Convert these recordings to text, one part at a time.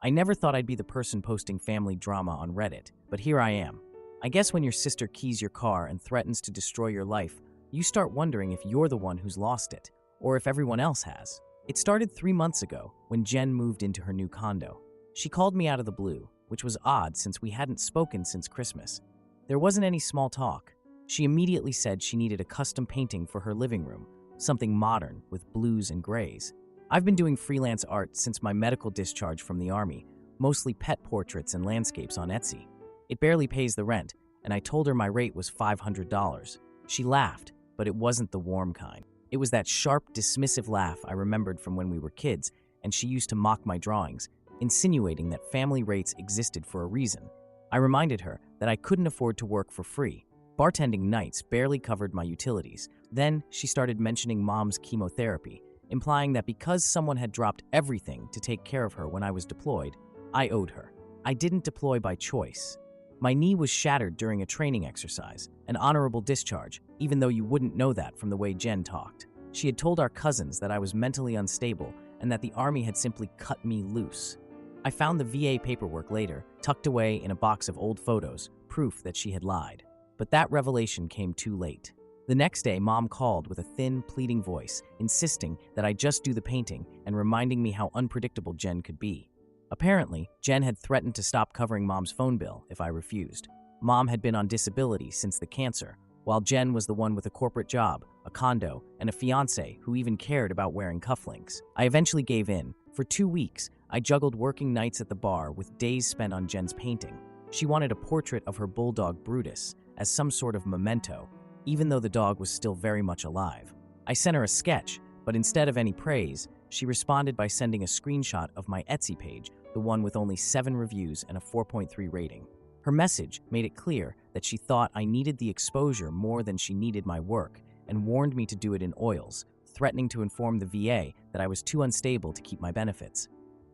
I never thought I'd be the person posting family drama on Reddit, but here I am. I guess when your sister keys your car and threatens to destroy your life, you start wondering if you're the one who's lost it, or if everyone else has. It started 3 months ago when Jen moved into her new condo. She called me out of the blue, which was odd since we hadn't spoken since Christmas. There wasn't any small talk. She immediately said she needed a custom painting for her living room, something modern with blues and grays. I've been doing freelance art since my medical discharge from the army, mostly pet portraits and landscapes on Etsy. It barely pays the rent, and I told her my rate was $500. She laughed, but it wasn't the warm kind. It was that sharp, dismissive laugh I remembered from when we were kids, and she used to mock my drawings, insinuating that family rates existed for a reason. I reminded her that I couldn't afford to work for free. Bartending nights barely covered my utilities. Then she started mentioning Mom's chemotherapy, implying that because someone had dropped everything to take care of her when I was deployed, I owed her. I didn't deploy by choice. My knee was shattered during a training exercise, an honorable discharge, even though you wouldn't know that from the way Jen talked. She had told our cousins that I was mentally unstable and that the army had simply cut me loose. I found the VA paperwork later, tucked away in a box of old photos, proof that she had lied. But that revelation came too late. The next day, Mom called with a thin, pleading voice, insisting that I just do the painting and reminding me how unpredictable Jen could be. Apparently, Jen had threatened to stop covering Mom's phone bill if I refused. Mom had been on disability since the cancer, while Jen was the one with a corporate job, a condo, and a fiancé who even cared about wearing cufflinks. I eventually gave in. For 2 weeks, I juggled working nights at the bar with days spent on Jen's painting. She wanted a portrait of her bulldog Brutus as some sort of memento, even though the dog was still very much alive. I sent her a sketch, but instead of any praise, she responded by sending a screenshot of my Etsy page, the one with only 7 reviews and a 4.3 rating. Her message made it clear that she thought I needed the exposure more than she needed my work, and warned me to do it in oils, threatening to inform the VA that I was too unstable to keep my benefits.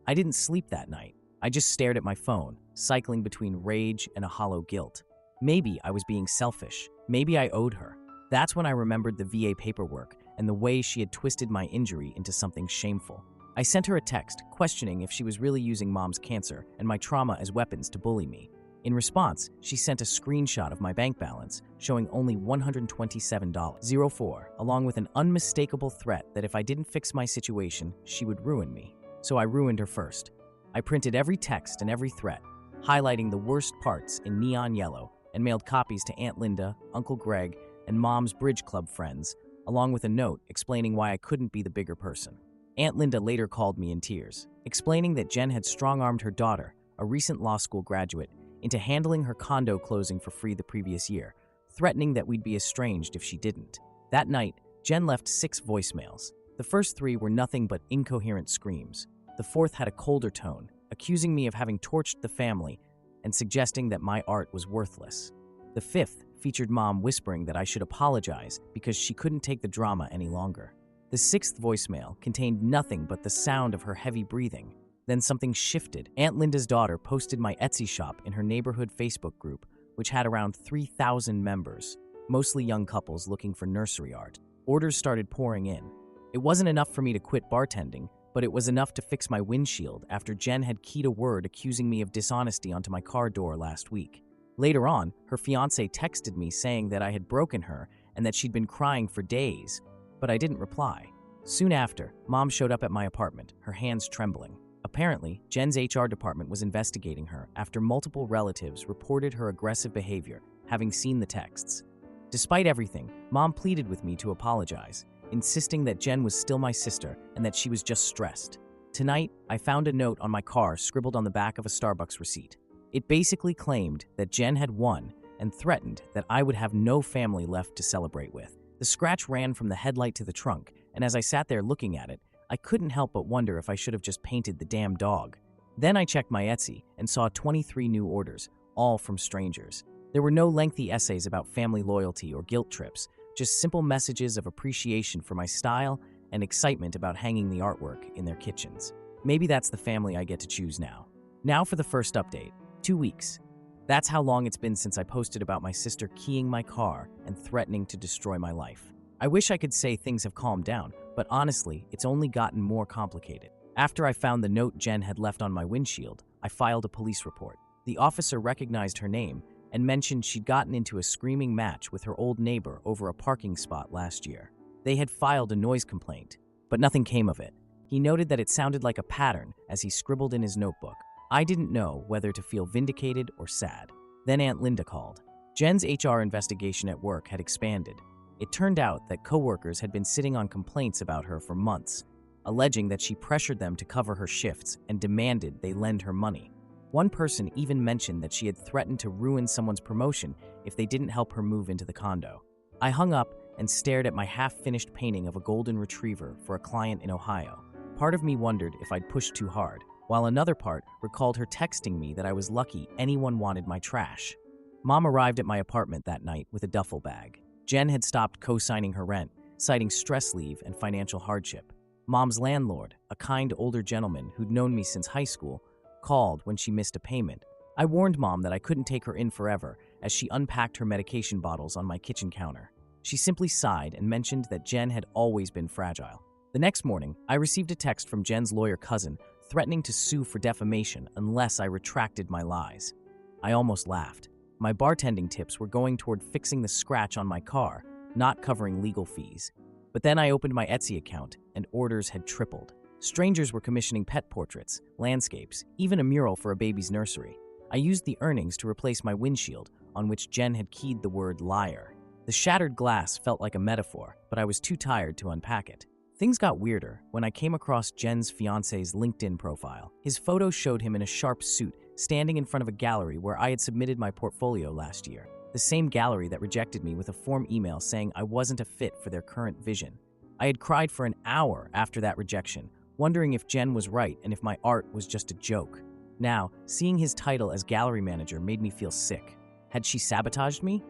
I didn't sleep that night. I just stared at my phone, cycling between rage and a hollow guilt. Maybe I was being selfish. Maybe I owed her. That's when I remembered the VA paperwork and the way she had twisted my injury into something shameful. I sent her a text questioning if she was really using Mom's cancer and my trauma as weapons to bully me. In response, she sent a screenshot of my bank balance, showing only $127.04, along with an unmistakable threat that if I didn't fix my situation, she would ruin me. So I ruined her first. I printed every text and every threat, highlighting the worst parts in neon yellow, and mailed copies to Aunt Linda, Uncle Greg, and Mom's Bridge Club friends, along with a note explaining why I couldn't be the bigger person. Aunt Linda later called me in tears, explaining that Jen had strong-armed her daughter, a recent law school graduate, into handling her condo closing for free the previous year, threatening that we'd be estranged if she didn't. That night, Jen left 6 voicemails. The first 3 were nothing but incoherent screams. The fourth had a colder tone, accusing me of having torched the family and suggesting that my art was worthless. The fifth featured Mom whispering that I should apologize because she couldn't take the drama any longer. The 6th voicemail contained nothing but the sound of her heavy breathing. Then something shifted. Aunt Linda's daughter posted my Etsy shop in her neighborhood Facebook group, which had around 3,000 members, mostly young couples looking for nursery art. Orders started pouring in. It wasn't enough for me to quit bartending, but it was enough to fix my windshield after Jen had keyed a word accusing me of dishonesty onto my car door last week. Later on, her fiancé texted me saying that I had broken her and that she'd been crying for days, but I didn't reply. Soon after, Mom showed up at my apartment, her hands trembling. Apparently, Jen's HR department was investigating her after multiple relatives reported her aggressive behavior, having seen the texts. Despite everything, Mom pleaded with me to apologize, insisting that Jen was still my sister and that she was just stressed. Tonight, I found a note on my car scribbled on the back of a Starbucks receipt. It basically claimed that Jen had won and threatened that I would have no family left to celebrate with. The scratch ran from the headlight to the trunk, and as I sat there looking at it, I couldn't help but wonder if I should have just painted the damn dog. Then I checked my Etsy and saw 23 new orders, all from strangers. There were no lengthy essays about family loyalty or guilt trips, just simple messages of appreciation for my style and excitement about hanging the artwork in their kitchens. Maybe that's the family I get to choose now. Now for the first update. 2 weeks. That's how long it's been since I posted about my sister keying my car and threatening to destroy my life. I wish I could say things have calmed down, but honestly, it's only gotten more complicated. After I found the note Jen had left on my windshield, I filed a police report. The officer recognized her name and mentioned she'd gotten into a screaming match with her old neighbor over a parking spot last year. They had filed a noise complaint, but nothing came of it. He noted that it sounded like a pattern as he scribbled in his notebook. I didn't know whether to feel vindicated or sad. Then Aunt Linda called. Jen's HR investigation at work had expanded. It turned out that coworkers had been sitting on complaints about her for months, alleging that she pressured them to cover her shifts and demanded they lend her money. One person even mentioned that she had threatened to ruin someone's promotion if they didn't help her move into the condo. I hung up and stared at my half-finished painting of a golden retriever for a client in Ohio. Part of me wondered if I'd pushed too hard, while another part recalled her texting me that I was lucky anyone wanted my trash. Mom arrived at my apartment that night with a duffel bag. Jen had stopped co-signing her rent, citing stress leave and financial hardship. Mom's landlord, a kind older gentleman who'd known me since high school, called when she missed a payment. I warned Mom that I couldn't take her in forever as she unpacked her medication bottles on my kitchen counter. She simply sighed and mentioned that Jen had always been fragile. The next morning, I received a text from Jen's lawyer cousin threatening to sue for defamation unless I retracted my lies. I almost laughed. My bartending tips were going toward fixing the scratch on my car, not covering legal fees. But then I opened my Etsy account, and orders had tripled. Strangers were commissioning pet portraits, landscapes, even a mural for a baby's nursery. I used the earnings to replace my windshield, on which Jen had keyed the word liar. The shattered glass felt like a metaphor, but I was too tired to unpack it. Things got weirder when I came across Jen's fiancé's LinkedIn profile. His photo showed him in a sharp suit, standing in front of a gallery where I had submitted my portfolio last year. The same gallery that rejected me with a form email saying I wasn't a fit for their current vision. I had cried for an hour after that rejection, wondering if Jen was right and if my art was just a joke. Now, seeing his title as gallery manager made me feel sick. Had she sabotaged me?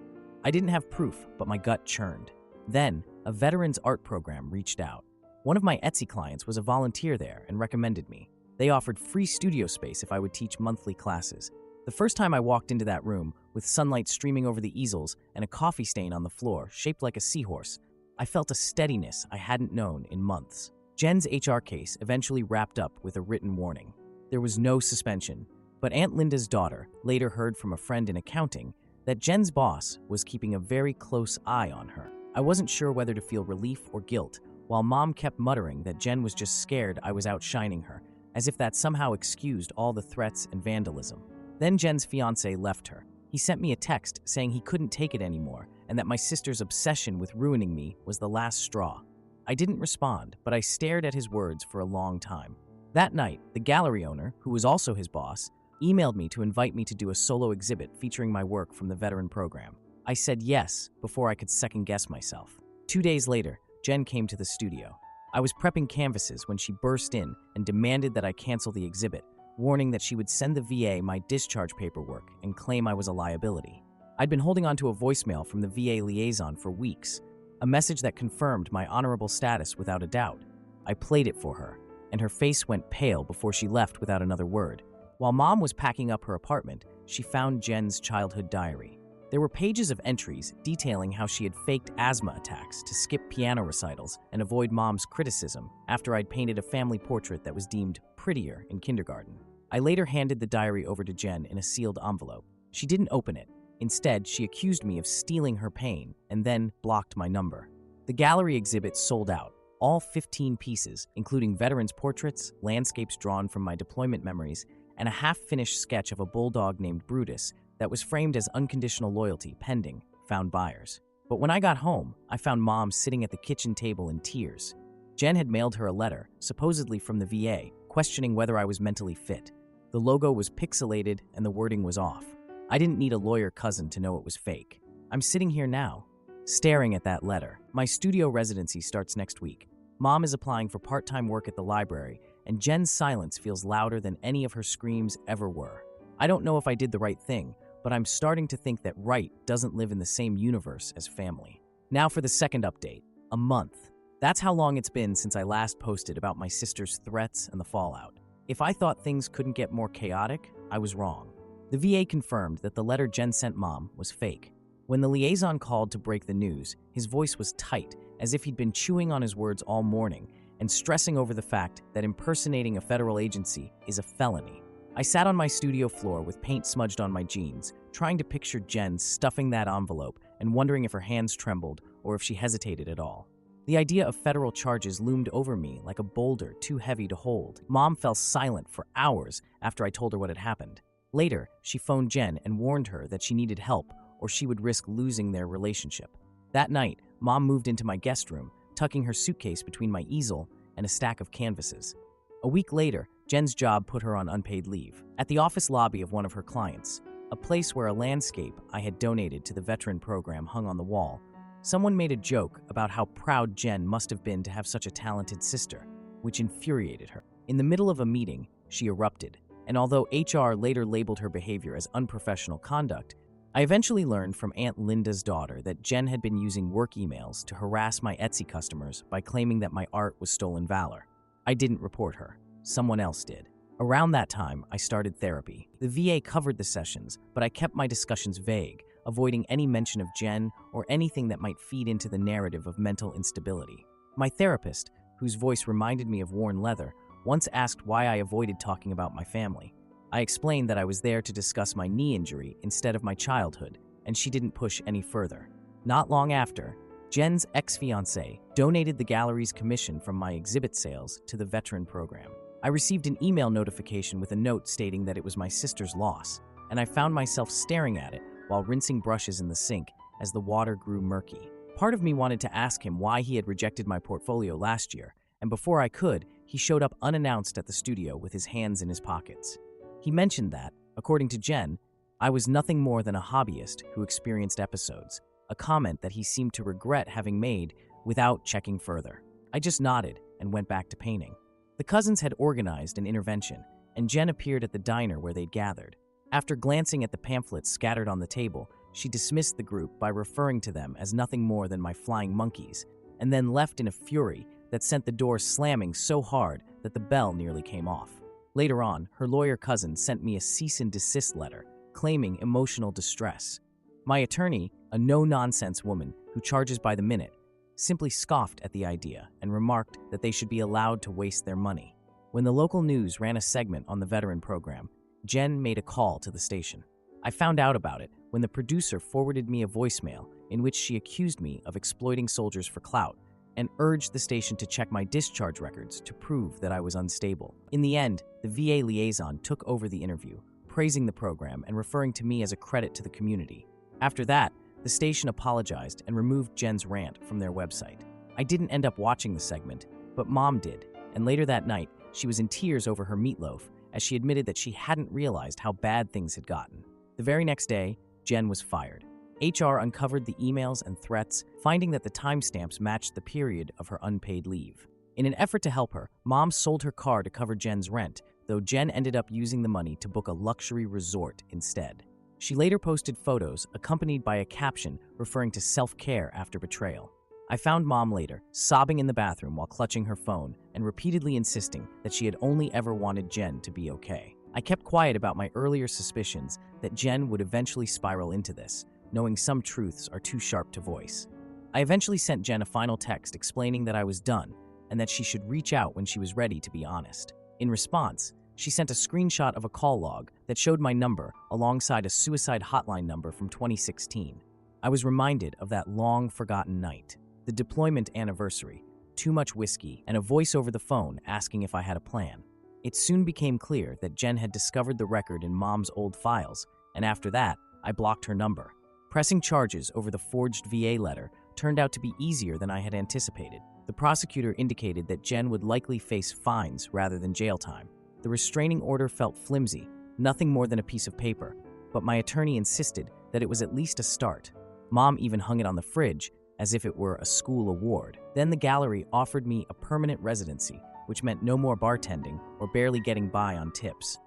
I didn't have proof, but my gut churned. Then, a veterans art program reached out. One of my Etsy clients was a volunteer there and recommended me. They offered free studio space if I would teach monthly classes. The first time I walked into that room, with sunlight streaming over the easels and a coffee stain on the floor shaped like a seahorse, I felt a steadiness I hadn't known in months. Jen's HR case eventually wrapped up with a written warning. There was no suspension, but Aunt Linda's daughter later heard from a friend in accounting that Jen's boss was keeping a very close eye on her. I wasn't sure whether to feel relief or guilt, while Mom kept muttering that Jen was just scared I was outshining her, as if that somehow excused all the threats and vandalism. Then Jen's fiancé left her. He sent me a text saying he couldn't take it anymore and that my sister's obsession with ruining me was the last straw. I didn't respond, but I stared at his words for a long time. That night, the gallery owner, who was also his boss, emailed me to invite me to do a solo exhibit featuring my work from the veteran program. I said yes before I could second-guess myself. 2 days later, Jen came to the studio. I was prepping canvases when she burst in and demanded that I cancel the exhibit, warning that she would send the VA my discharge paperwork and claim I was a liability. I'd been holding onto a voicemail from the VA liaison for weeks, a message that confirmed my honorable status without a doubt. I played it for her, and her face went pale before she left without another word. While Mom was packing up her apartment, she found Jen's childhood diary. There were pages of entries detailing how she had faked asthma attacks to skip piano recitals and avoid Mom's criticism after I'd painted a family portrait that was deemed prettier in kindergarten. I later handed the diary over to Jen in a sealed envelope. She didn't open it. Instead, she accused me of stealing her pain and then blocked my number. The gallery exhibit sold out, all 15 pieces, including veterans' portraits, landscapes drawn from my deployment memories, and a half-finished sketch of a bulldog named Brutus that was framed as unconditional loyalty pending found buyers. But when I got home, I found Mom sitting at the kitchen table in tears. Jen had mailed her a letter, supposedly from the VA, questioning whether I was mentally fit. The logo was pixelated and the wording was off. I didn't need a lawyer cousin to know it was fake. I'm sitting here now, staring at that letter. My studio residency starts next week. Mom is applying for part-time work at the library, and Jen's silence feels louder than any of her screams ever were. I don't know if I did the right thing, but I'm starting to think that right doesn't live in the same universe as family. Now for the second update. A month. That's how long it's been since I last posted about my sister's threats and the fallout. If I thought things couldn't get more chaotic, I was wrong. The VA confirmed that the letter Jen sent Mom was fake. When the liaison called to break the news, his voice was tight, as if he'd been chewing on his words all morning, and stressing over the fact that impersonating a federal agency is a felony. I sat on my studio floor with paint smudged on my jeans, trying to picture Jen stuffing that envelope and wondering if her hands trembled or if she hesitated at all. The idea of federal charges loomed over me like a boulder too heavy to hold. Mom fell silent for hours after I told her what had happened. Later, she phoned Jen and warned her that she needed help or she would risk losing their relationship. That night, Mom moved into my guest room, tucking her suitcase between my easel and a stack of canvases. A week later, Jen's job put her on unpaid leave. At the office lobby of one of her clients, a place where a landscape I had donated to the veteran program hung on the wall, someone made a joke about how proud Jen must have been to have such a talented sister, which infuriated her. In the middle of a meeting, she erupted, and although HR later labeled her behavior as unprofessional conduct, I eventually learned from Aunt Linda's daughter that Jen had been using work emails to harass my Etsy customers by claiming that my art was stolen valor. I didn't report her. Someone else did. Around that time, I started therapy. The VA covered the sessions, but I kept my discussions vague, avoiding any mention of Jen or anything that might feed into the narrative of mental instability. My therapist, whose voice reminded me of worn leather, once asked why I avoided talking about my family. I explained that I was there to discuss my knee injury instead of my childhood, and she didn't push any further. Not long after, Jen's ex-fiancé donated the gallery's commission from my exhibit sales to the veteran program. I received an email notification with a note stating that it was my sister's loss, and I found myself staring at it while rinsing brushes in the sink as the water grew murky. Part of me wanted to ask him why he had rejected my portfolio last year, and before I could, he showed up unannounced at the studio with his hands in his pockets. He mentioned that, according to Jen, I was nothing more than a hobbyist who experienced episodes, a comment that he seemed to regret having made without checking further. I just nodded and went back to painting. The cousins had organized an intervention, and Jen appeared at the diner where they'd gathered. After glancing at the pamphlets scattered on the table, she dismissed the group by referring to them as nothing more than my flying monkeys, and then left in a fury that sent the door slamming so hard that the bell nearly came off. Later on, her lawyer cousin sent me a cease and desist letter, claiming emotional distress. My attorney, a no-nonsense woman who charges by the minute, simply scoffed at the idea and remarked that they should be allowed to waste their money. When the local news ran a segment on the veteran program, Jen made a call to the station. I found out about it when the producer forwarded me a voicemail in which she accused me of exploiting soldiers for clout and urged the station to check my discharge records to prove that I was unstable. In the end, the VA liaison took over the interview, praising the program and referring to me as a credit to the community. After that, the station apologized and removed Jen's rant from their website. I didn't end up watching the segment, but Mom did, and later that night, she was in tears over her meatloaf as she admitted that she hadn't realized how bad things had gotten. The very next day, Jen was fired. HR uncovered the emails and threats, finding that the timestamps matched the period of her unpaid leave. In an effort to help her, Mom sold her car to cover Jen's rent, though Jen ended up using the money to book a luxury resort instead. She later posted photos accompanied by a caption referring to self-care after betrayal. I found Mom later, sobbing in the bathroom while clutching her phone and repeatedly insisting that she had only ever wanted Jen to be okay. I kept quiet about my earlier suspicions that Jen would eventually spiral into this, knowing some truths are too sharp to voice. I eventually sent Jen a final text explaining that I was done and that she should reach out when she was ready to be honest. In response, she sent a screenshot of a call log that showed my number alongside a suicide hotline number from 2016. I was reminded of that long-forgotten night, the deployment anniversary, too much whiskey, and a voice over the phone asking if I had a plan. It soon became clear that Jen had discovered the record in Mom's old files, and after that, I blocked her number. Pressing charges over the forged VA letter turned out to be easier than I had anticipated. The prosecutor indicated that Jen would likely face fines rather than jail time. The restraining order felt flimsy, nothing more than a piece of paper, but my attorney insisted that it was at least a start. Mom even hung it on the fridge as if it were a school award. Then the gallery offered me a permanent residency, which meant no more bartending or barely getting by on tips.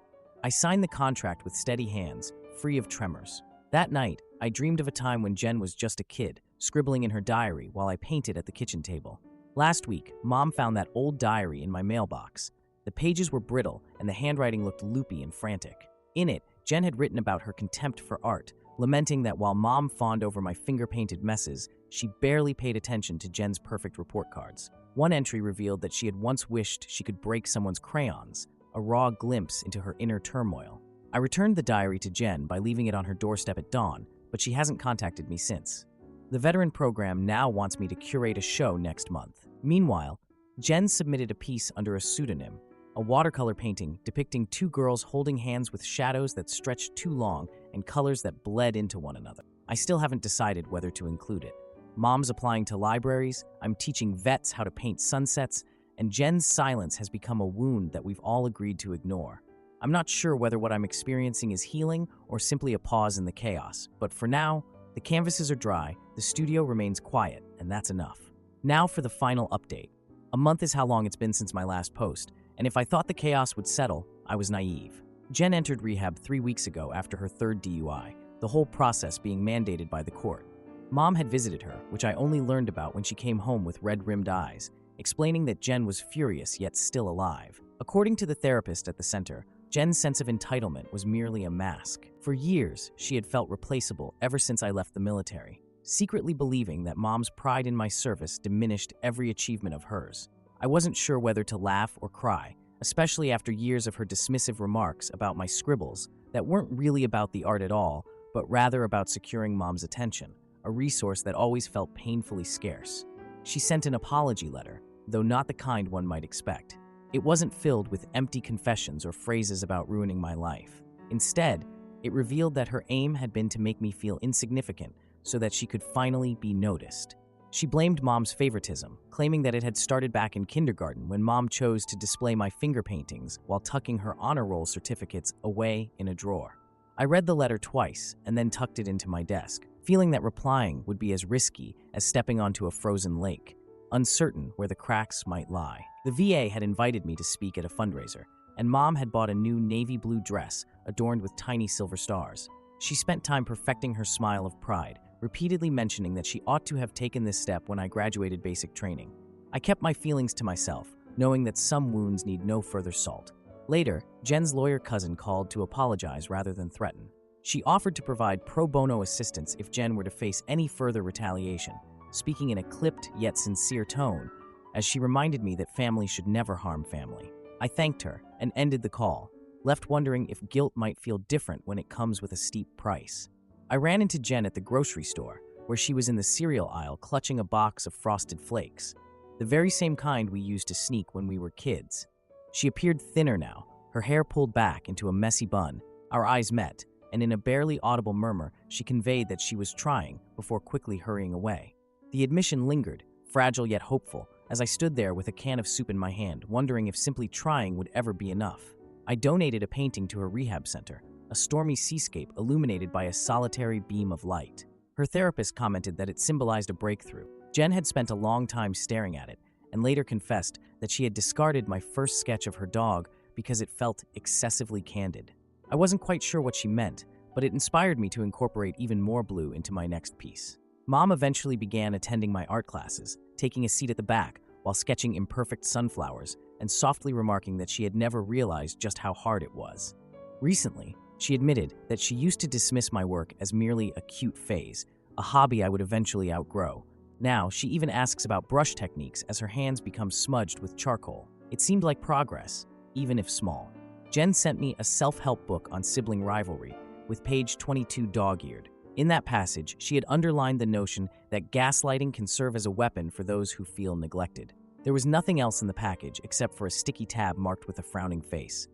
I signed the contract with steady hands, free of tremors. That night, I dreamed of a time when Jen was just a kid, scribbling in her diary while I painted at the kitchen table. Last week, Mom found that old diary in my mailbox. The pages were brittle, and the handwriting looked loopy and frantic. In it, Jen had written about her contempt for art, lamenting that while Mom fawned over my finger-painted messes, she barely paid attention to Jen's perfect report cards. One entry revealed that she had once wished she could break someone's crayons, a raw glimpse into her inner turmoil. I returned the diary to Jen by leaving it on her doorstep at dawn, but she hasn't contacted me since. The veteran program now wants me to curate a show next month. Meanwhile, Jen submitted a piece under a pseudonym, a watercolor painting depicting two girls holding hands with shadows that stretched too long and colors that bled into one another. I still haven't decided whether to include it. Mom's applying to libraries, I'm teaching vets how to paint sunsets, and Jen's silence has become a wound that we've all agreed to ignore. I'm not sure whether what I'm experiencing is healing or simply a pause in the chaos, but for now, the canvases are dry, the studio remains quiet, and that's enough. Now for the final update. A month is how long it's been since my last post, and if I thought the chaos would settle, I was naive. Jen entered rehab 3 weeks ago after her third DUI, the whole process being mandated by the court. Mom had visited her, which I only learned about when she came home with red-rimmed eyes, explaining that Jen was furious yet still alive. According to the therapist at the center, Jen's sense of entitlement was merely a mask. For years, she had felt replaceable ever since I left the military, secretly believing that Mom's pride in my service diminished every achievement of hers. I wasn't sure whether to laugh or cry, especially after years of her dismissive remarks about my scribbles that weren't really about the art at all, but rather about securing Mom's attention, a resource that always felt painfully scarce. She sent an apology letter, though not the kind one might expect. It wasn't filled with empty confessions or phrases about ruining my life. Instead, it revealed that her aim had been to make me feel insignificant so that she could finally be noticed. She blamed Mom's favoritism, claiming that it had started back in kindergarten when Mom chose to display my finger paintings while tucking her honor roll certificates away in a drawer. I read the letter twice and then tucked it into my desk, feeling that replying would be as risky as stepping onto a frozen lake, uncertain where the cracks might lie. The VA had invited me to speak at a fundraiser, and Mom had bought a new navy blue dress adorned with tiny silver stars. She spent time perfecting her smile of pride, repeatedly mentioning that she ought to have taken this step when I graduated basic training. I kept my feelings to myself, knowing that some wounds need no further salt. Later, Jen's lawyer cousin called to apologize rather than threaten. She offered to provide pro bono assistance if Jen were to face any further retaliation, speaking in a clipped yet sincere tone, as she reminded me that family should never harm family. I thanked her and ended the call, left wondering if guilt might feel different when it comes with a steep price. I ran into Jen at the grocery store, where she was in the cereal aisle clutching a box of Frosted Flakes, the very same kind we used to sneak when we were kids. She appeared thinner now, her hair pulled back into a messy bun. Our eyes met, and in a barely audible murmur, she conveyed that she was trying before quickly hurrying away. The admission lingered, fragile yet hopeful, as I stood there with a can of soup in my hand, wondering if simply trying would ever be enough. I donated a painting to her rehab center, a stormy seascape illuminated by a solitary beam of light. Her therapist commented that it symbolized a breakthrough. Jen had spent a long time staring at it, and later confessed that she had discarded my first sketch of her dog because it felt excessively candid. I wasn't quite sure what she meant, but it inspired me to incorporate even more blue into my next piece. Mom eventually began attending my art classes, taking a seat at the back while sketching imperfect sunflowers and softly remarking that she had never realized just how hard it was. Recently, she admitted that she used to dismiss my work as merely a cute phase, a hobby I would eventually outgrow. Now, she even asks about brush techniques as her hands become smudged with charcoal. It seemed like progress, even if small. Jen sent me a self-help book on sibling rivalry, with page 22 dog-eared. In that passage, she had underlined the notion that gaslighting can serve as a weapon for those who feel neglected. There was nothing else in the package except for a sticky tab marked with a frowning face.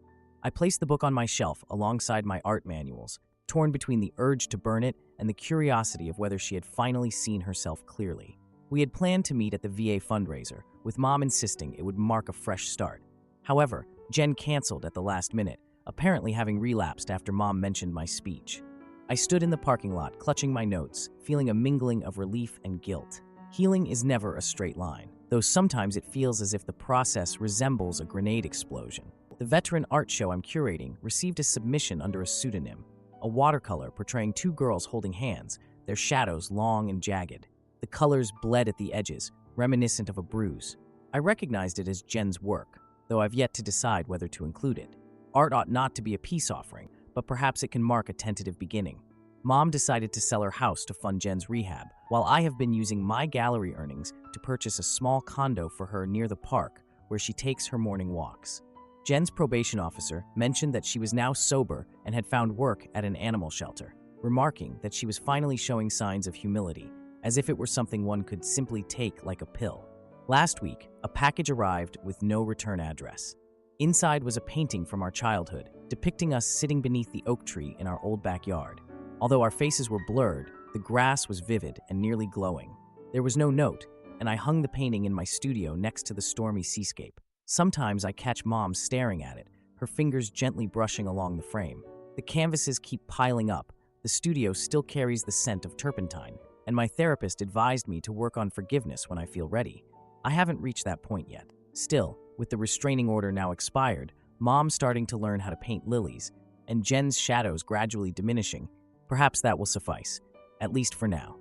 I placed the book on my shelf alongside my art manuals, torn between the urge to burn it and the curiosity of whether she had finally seen herself clearly. We had planned to meet at the VA fundraiser, with Mom insisting it would mark a fresh start. However, Jen canceled at the last minute, apparently having relapsed after Mom mentioned my speech. I stood in the parking lot, clutching my notes, feeling a mingling of relief and guilt. Healing is never a straight line, though sometimes it feels as if the process resembles a grenade explosion. The veteran art show I'm curating received a submission under a pseudonym, a watercolor portraying two girls holding hands, their shadows long and jagged. The colors bled at the edges, reminiscent of a bruise. I recognized it as Jen's work, though I've yet to decide whether to include it. Art ought not to be a peace offering, but perhaps it can mark a tentative beginning. Mom decided to sell her house to fund Jen's rehab, while I have been using my gallery earnings to purchase a small condo for her near the park where she takes her morning walks. Jen's probation officer mentioned that she was now sober and had found work at an animal shelter, remarking that she was finally showing signs of humility, as if it were something one could simply take like a pill. Last week, a package arrived with no return address. Inside was a painting from our childhood, depicting us sitting beneath the oak tree in our old backyard. Although our faces were blurred, the grass was vivid and nearly glowing. There was no note, and I hung the painting in my studio next to the stormy seascape. Sometimes I catch Mom staring at it, her fingers gently brushing along the frame. The canvases keep piling up, the studio still carries the scent of turpentine, and my therapist advised me to work on forgiveness when I feel ready. I haven't reached that point yet. Still, with the restraining order now expired, Mom's starting to learn how to paint lilies, and Jen's shadows gradually diminishing. Perhaps that will suffice, at least for now.